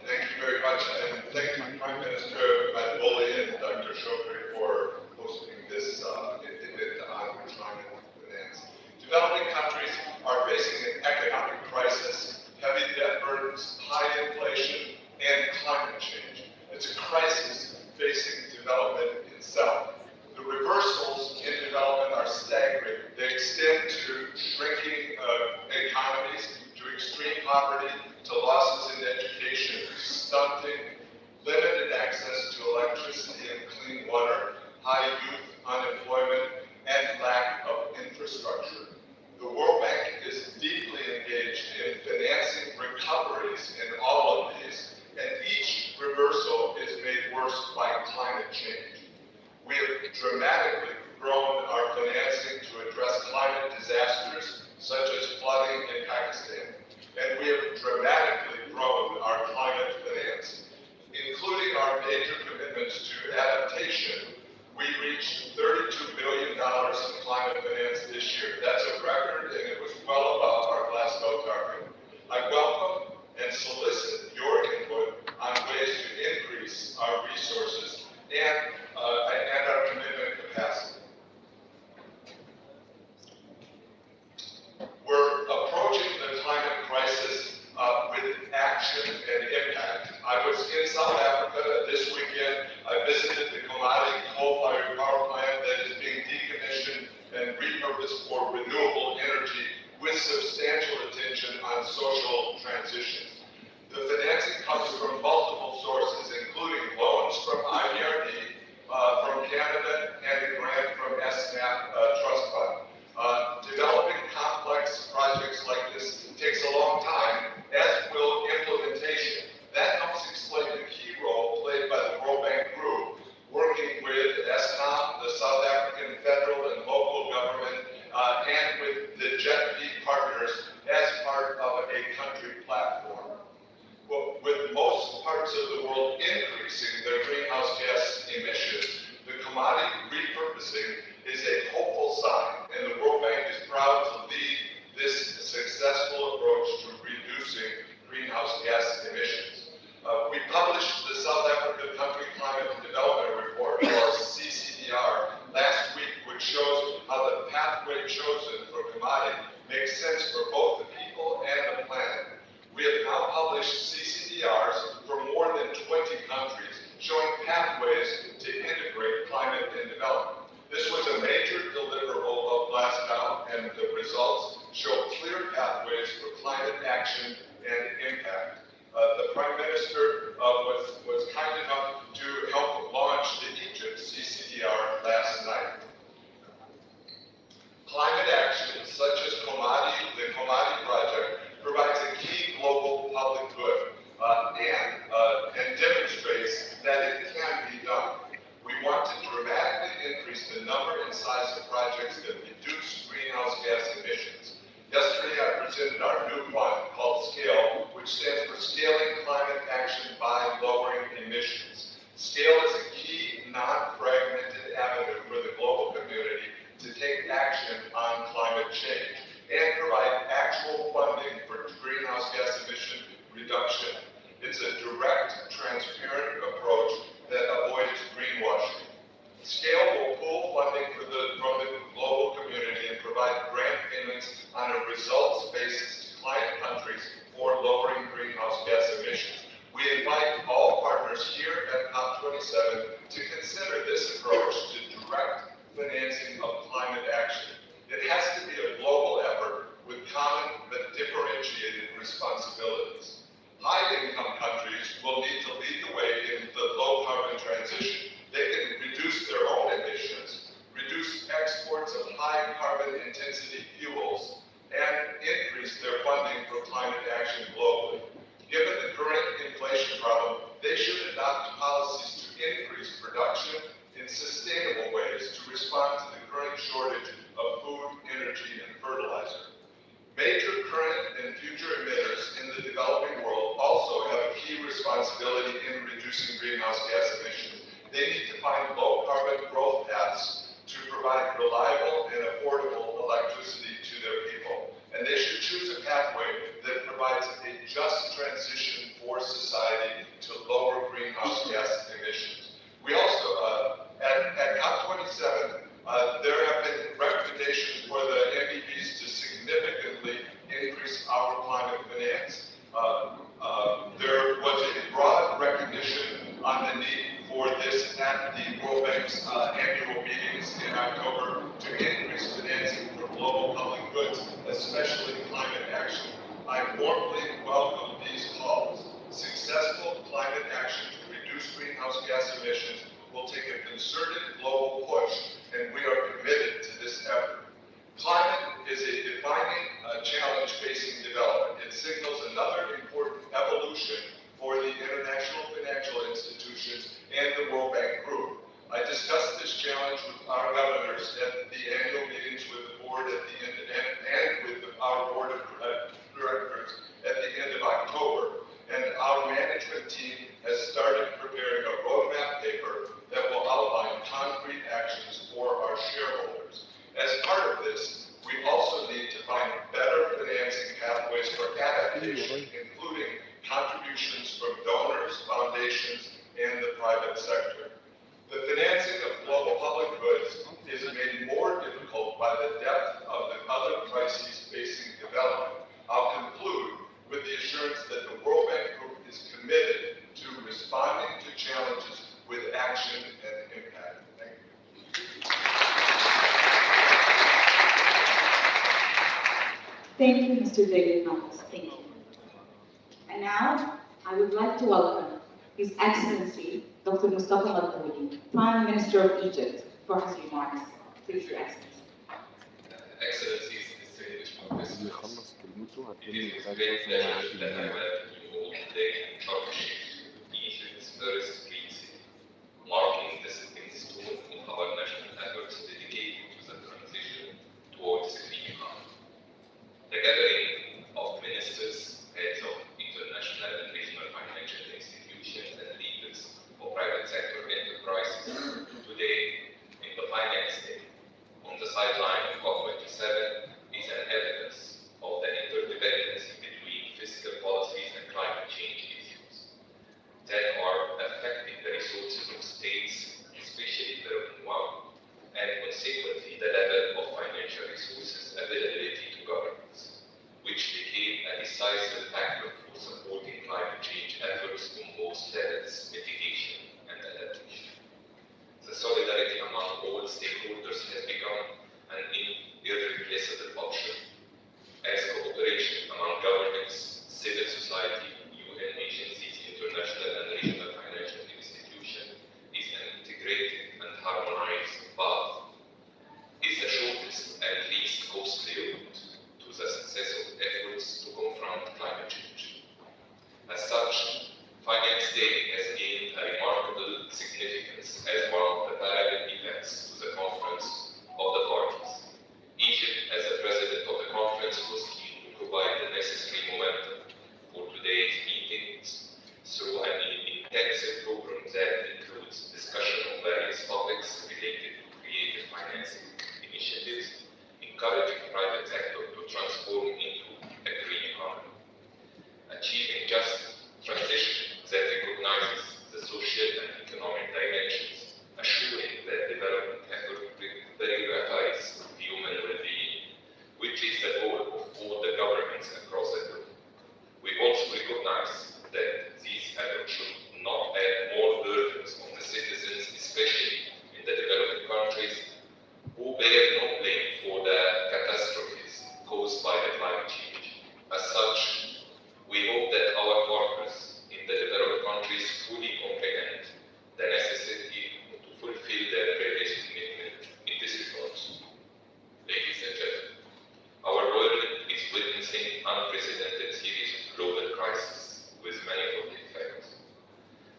Thank you very much, and thank you, Prime Minister Madboli and Dr. Chokri for hosting this event on climate finance. Developing countries are facing an economic crisis, heavy debt burdens, high inflation, and climate change. It's a crisis facing development itself. The reversals in development are staggering. They extend to shrinking economies, to extreme poverty, to losses in education, stunting, limited access to electricity and clean water, high youth unemployment, and lack of infrastructure. The World Bank is deeply engaged in financing recoveries in all of these, and each reversal is made worse by climate change. We have dramatically grown our financing to address climate disasters, such as flooding in Pakistan. And we have dramatically grown our climate finance, including our major commitments to adaptation. We reached $32 billion in climate finance this year. That's a record, and it was well above our Glasgow target. I welcome and solicit your input on ways to increase our resources, and substantial attention on social transitions. The financing comes from multiple sources, including loans from IBRD, from Canada, and a grant from SNAP Trust Fund. Developing complex projects like this takes a long time, as will implementation. That helps explain the key role played by the World Bank Group, working with SNAP, the South African federal and local government, and with the JETB partners as part of a country platform. Well, with most parts of the world increasing their greenhouse gas emissions, the commodity repurposing is a hopeful sign, and the World Bank is proud to lead this successful approach to reducing greenhouse gas emissions. We published the South Africa Country Climate Development Report, or CCDR, last week, which shows how the pathway chosen for commodity makes sense for both the people and the planet. We have now published CCDRs for more than 20 countries, showing pathways to integrate climate and development. This was a major deliverable of Glasgow, and the results show clear pathways for climate action and impact. The Prime Minister was kind enough to help launch the Egypt CCDR last night. Climate action, such as the Komati Project, provides a key global public good and demonstrates that it can be done. We want to dramatically increase the number and size of projects that reduce greenhouse gas emissions. Yesterday, I presented our new fund called SCALE, which stands for Scaling Climate Action by Lowering Emissions. SCALE is a key, non-fragmented avenue for the global community to take action on climate change and provide actual funding for greenhouse gas emission reduction. It's a direct, transparent approach that avoids greenwashing. SCALE will pool funding from the global community and provide grant payments on a results basis to client countries for lowering greenhouse gas emissions. We invite all partners here at COP27 to consider this approach to direct financing of climate action. It has to be a global effort with common but differentiated responsibilities. High-income countries will need to lead the way in the low-carbon transition. They can reduce their own emissions, reduce exports of high-carbon intensity fuels, and increase their funding for climate action globally. Given the current inflation problem, they should adopt policies to increase production in sustainable ways to respond to the current shortage of food, energy, and fertilizer. Major current and future emitters in the developing world also have a key responsibility in reducing greenhouse gas emissions. They need to find low-carbon growth paths to provide reliable and affordable electricity to their people. And they should choose a pathway that provides a just transition for society to lower greenhouse gas emissions. We also, at COP27, there have been recommendations for the MDBs to significantly increase our climate finance. There was a broad recognition on the need for this at the World Bank's annual meetings in October to increase financing for global public goods, especially climate action. I warmly welcome these calls. Successful climate action to reduce greenhouse gas emissions will take a concerted global push, and we are committed to this effort. Climate is a defining challenge facing development. It signals another important evolution for the international financial institutions and the World Bank Group. I discussed this challenge with our governors at the annual meetings with the board at the end, and with our board of directors at the end of October. And our management team has started preparing a roadmap paper that will outline concrete actions for our shareholders. As part of this, we also need to find better financing pathways for adaptation, including contributions from donors, foundations, and the private sector. The financing of global public goods is made more difficult by the depth of the other crises facing development. I'll conclude with the assurance that the World Bank Group is committed to responding to challenges with action and impact. Thank you. Thank you, Mr. David Thomas. Thank you. And now, I would like to welcome His Excellency, Dr. Mustafa Madbouli, Prime Minister of Egypt, for his remarks. Please, Your Excellency. Excellencies, distinguished participants, it is with great pleasure that I welcome you all today in Turkish, Egypt's first green city, marking the stepping stone of our national efforts dedicated to the transition towards a green economy. The gathering of ministers, heads of international and regional financial institutions, and leaders of private sector enterprises today in the finance day on the sideline of COP27 is an evidence of the interdependency between fiscal policies and climate change issues that are affecting the resources of states, especially developing one, and consequently the level of financial resources availability to governments, which became a decisive factor for supporting climate change efforts on both levels, mitigation and adaptation. The solidarity among all stakeholders has become an irreplaceable option, as cooperation among governments, civil society, UN agencies, international and regional financial institutions is an integrated and harmonized path, is the shortest and least costly route to the success of efforts to confront climate change. As such, Finance Day has gained a remarkable significance as one of the parallel events to the conference of the parties. Egypt, as the president of the conference, was keen to provide the necessary momentum for today's meetings through an intensive program that includes discussion on various topics related to creative financing initiatives, encouraging private sector to transform into a green economy, achieving just transition that recognizes the social and economic dimensions, assuring that development efforts prioritize human well-being, which is the goal of all the governments across the globe. We also recognize that these efforts should not add more burdens on the citizens, especially in the developing countries, who bear no blame for the catastrophes caused by the climate change. As such, we hope that our partners in the developed countries fully comprehend the necessity to fulfill their previous commitment in this regard. Ladies and gentlemen, our world is witnessing unprecedented series of global crises with manifold effects.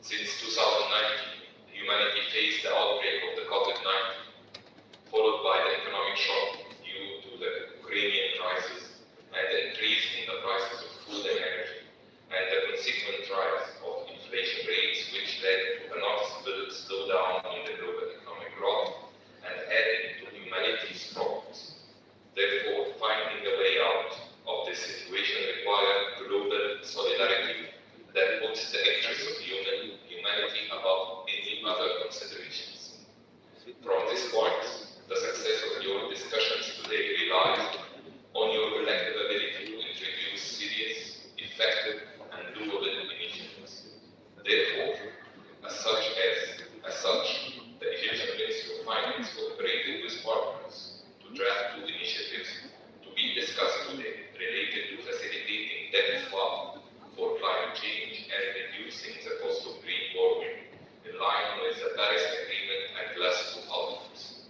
Since 2019, humanity faced the outbreak of the COVID-19, followed by the economic shock due to the Ukrainian crisis and the increase in the prices of food and energy, and the consequent rise of inflation rates, which led to a noticeable slowdown in the global economic growth and added to humanity's problems. Therefore, finding a way out of this situation requires global solidarity that puts the interests of humanity above any other considerations. From this point, the success of your discussions today relies on your collective ability to introduce serious, effective, and doable initiatives. Therefore, as such, the Egyptian Ministry of Finance cooperated with partners to draft two initiatives to be discussed today related to facilitating debt swap for climate change and reducing the cost of green borrowing in line with the Paris Agreement and Glasgow outcomes.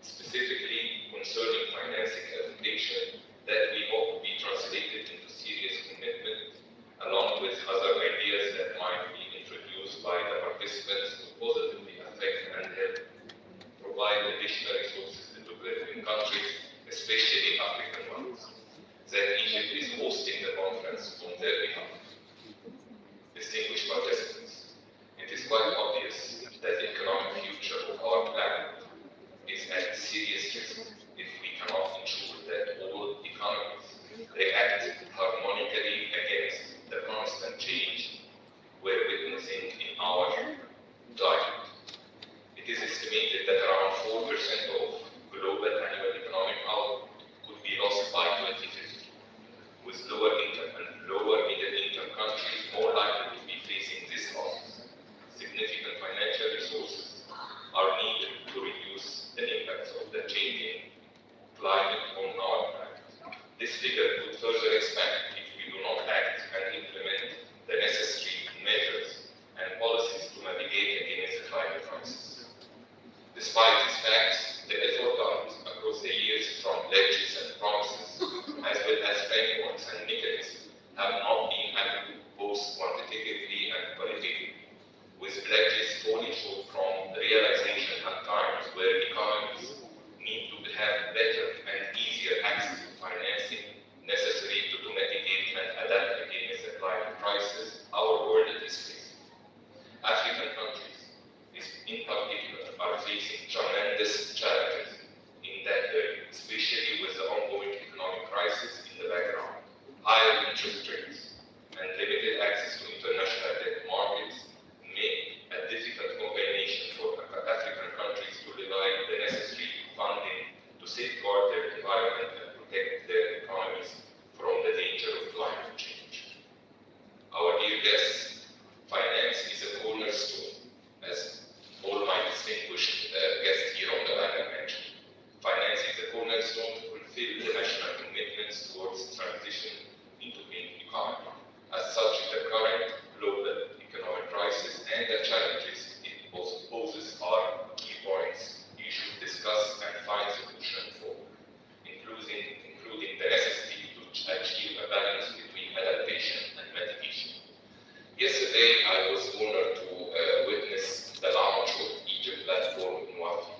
Specifically concerning financing adaptation, that we hope to be translated into serious commitment, along with other ideas that might be introduced by the participants to positively affect and help provide additional resources to developing countries, especially African ones, that Egypt is hosting the conference on their behalf. Distinguished participants, it is quite obvious that the economic future of our planet is at serious risk if we cannot ensure that all economies react harmonically against the constant change we're witnessing in our climate. It is estimated that around 4% of global annual economic output could be lost by 2050, with lower income and lower middle income countries more likely to be facing this loss. Significant financial resources are needed to reduce the impacts of the changing climate on our planet. This figure Despite these facts, the effort done across the years from pledges and promises, as well as frameworks and mechanisms, have not been adequate both quantitatively and qualitatively, with pledges falling short from realization at times where economies need to have better and easier access to financing necessary to mitigate and adapt against the climate crisis our world is facing. African countries, in particular, are facing tremendous challenges in that area, especially with the ongoing economic crisis in the background, higher interest rates, and limited access to international debt markets make a difficult combination for African countries to rely on the necessary funding to safeguard their environment and protect their economies from the danger of climate change. Our dear guests, finance is a cornerstone, as all my distinguished guests here on the panel mentioned. Finance is a cornerstone to fulfill the national commitments towards transition into green economy. As such, the current global economic crisis and the challenges it poses are key points you should discuss and find solutions for, including the necessity to achieve a balance between adaptation and mitigation. Yesterday, I was honored to witness the launch of Egypt platform in Wafi,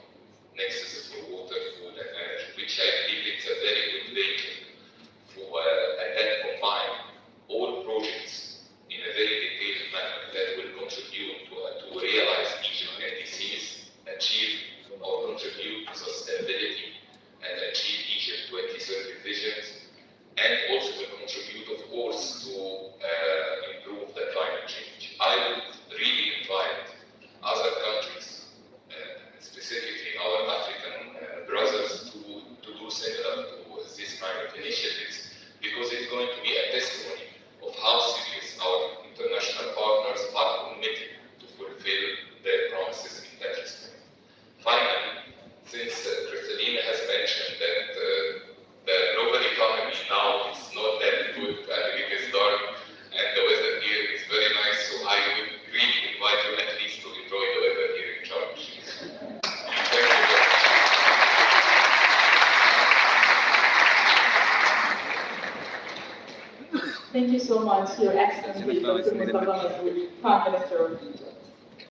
Nexus for Water, Food and Energy, which I believe it's a very good vehicle for and that combine all projects in a very detailed manner that will contribute to realize Egypt NDCs, achieve or contribute to sustainability and achieve Egypt 2030 visions, and also will contribute, of course, to improve the climate change. I would really invite other countries, specifically our African brothers, to do similar to this kind of initiatives, because it's going to be a testimony of how serious our international partners are committed to fulfill their promises in that respect. Finally, since Kristalina has mentioned that the global economy now is not that good and it is dark and the weather here is very nice, so I would really invite you at least to enjoy the weather here in Sharm el-Sheikh. Thank you very much. Thank you so much, Your Excellency, Dr. Mustafa Nasri, Prime Minister of Egypt.